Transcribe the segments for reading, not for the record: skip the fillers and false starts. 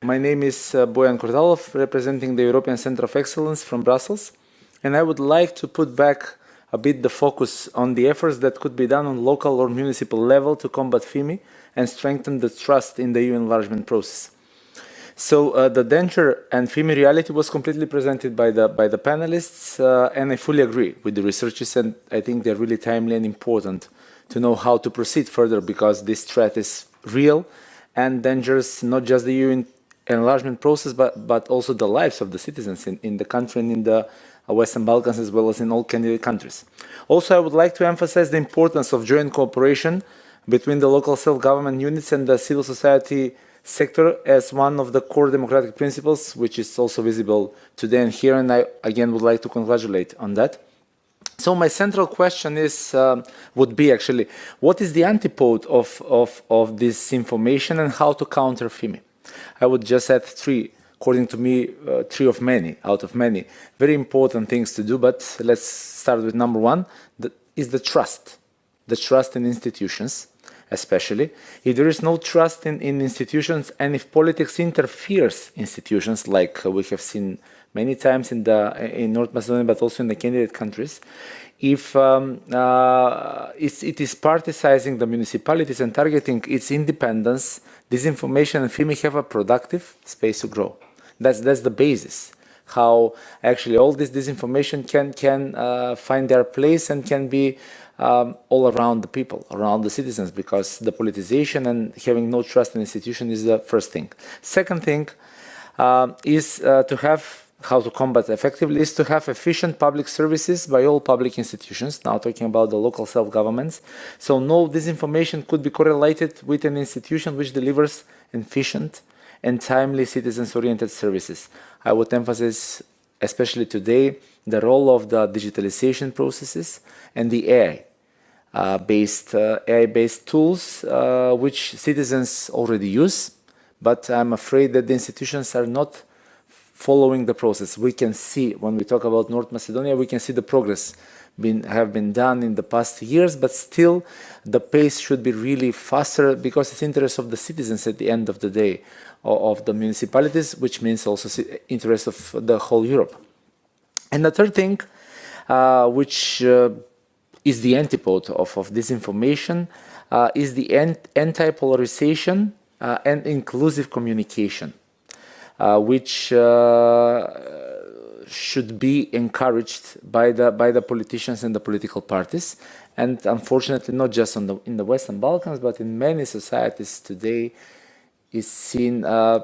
My name is Bojan Kordalov, representing the European Center of Excellence from Brussels, and I would like to put back a bit the focus on the efforts that could be done on local or municipal level to combat FIMI and strengthen the trust in the EU enlargement process. So the danger and FIMI reality was completely presented by the panelists, and I fully agree with the researchers, and I think they're really timely and important to know how to proceed further, because this threat is real and dangerous, not just the EU enlargement process, but also the lives of the citizens in the country and in the Western Balkans, as well as in all candidate countries. Also, I would like to emphasize the importance of joint cooperation between the local self-government units and the civil society sector as one of the core democratic principles, which is also visible today and here, and I again would like to congratulate on that. So my central question is, would be actually, what is the antidote of this information and how to counter FIMI? I would just add three, according to me, three out of many very important things to do, but let's start with number one, is the trust in institutions, especially. If there is no trust in institutions, and if politics interferes in institutions, like we have seen many times in North Macedonia, but also in the candidate countries, if it is politicizing the municipalities and targeting its independence, disinformation and FIMI have a productive space to grow. That's the basis. How actually all this disinformation can find their place and can be all around the people, around the citizens, because the politicization and having no trust in institution is the first thing. Second thing is to have, how to combat effectively, is to have efficient public services by all public institutions, now talking about the local self-governments. So no disinformation could be correlated with an institution which delivers efficient and timely citizens-oriented services. I would emphasize, especially today, the role of the digitalization processes and the AI-based tools which citizens already use, but I'm afraid that the institutions are not following the process. We can see, when we talk about North Macedonia, we can see the progress have been done in the past years, but still the pace should be really faster, because it's interest of the citizens at the end of the day, of the municipalities, which means also interest of the whole Europe. And the third thing, which is the antidote of disinformation, is the anti-polarization and inclusive communication, which should be encouraged by the politicians and the political parties. And unfortunately, not just in the Western Balkans, but in many societies today, is seen, I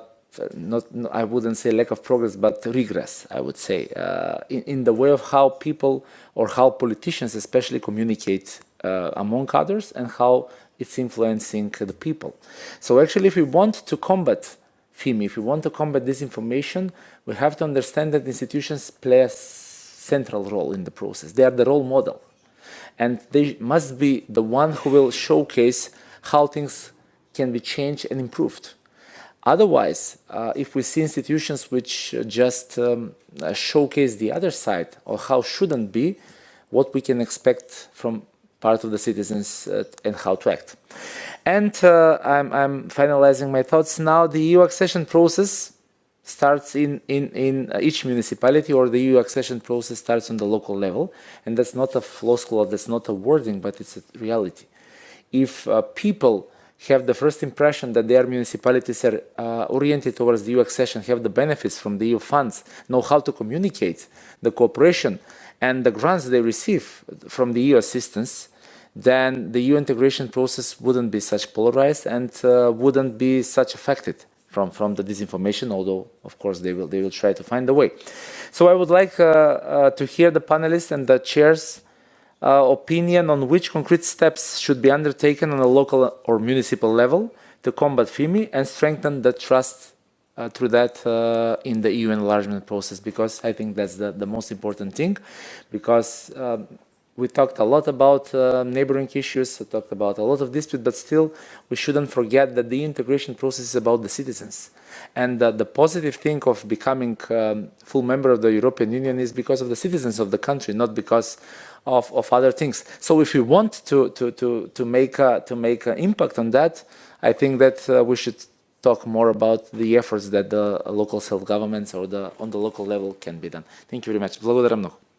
wouldn't say lack of progress, but regress, I would say, in the way of how people or how politicians especially communicate among others, and how it's influencing the people. So actually, if we want to combat FIMI, if we want to combat disinformation, we have to understand that institutions play a central role in the process. They are the role model, and they must be the one who will showcase how things can be changed and improved. Otherwise, if we see institutions which just showcase the other side, or how shouldn't be, what we can expect from part of the citizens and how to act. And I'm finalizing my thoughts now. The EU accession process starts in each municipality, or the EU accession process starts on the local level, and that's not a flouscle, that's not a wording, but it's a reality. If people have the first impression that their municipalities are oriented towards the EU accession, have the benefits from the EU funds, know how to communicate the cooperation and the grants they receive from the EU assistance, then the EU integration process wouldn't be such polarized and wouldn't be such affected from the disinformation, although, of course, they will try to find a way. So I would like to hear the panelists and the chairs' opinion on which concrete steps should be undertaken on a local or municipal level to combat FIMI and strengthen the trust through that in the EU enlargement process, because I think that's the most important thing, because we talked a lot about neighboring issues, we talked about a lot of disputes, but still we shouldn't forget that the integration process is about the citizens. And the positive thing of becoming full member of the European Union is because of the citizens of the country, not because of other things. So if we want to make an impact on that, I think that we should talk more about the efforts that the local self-governments or on the local level can be done. Thank you very much. Благодаря много.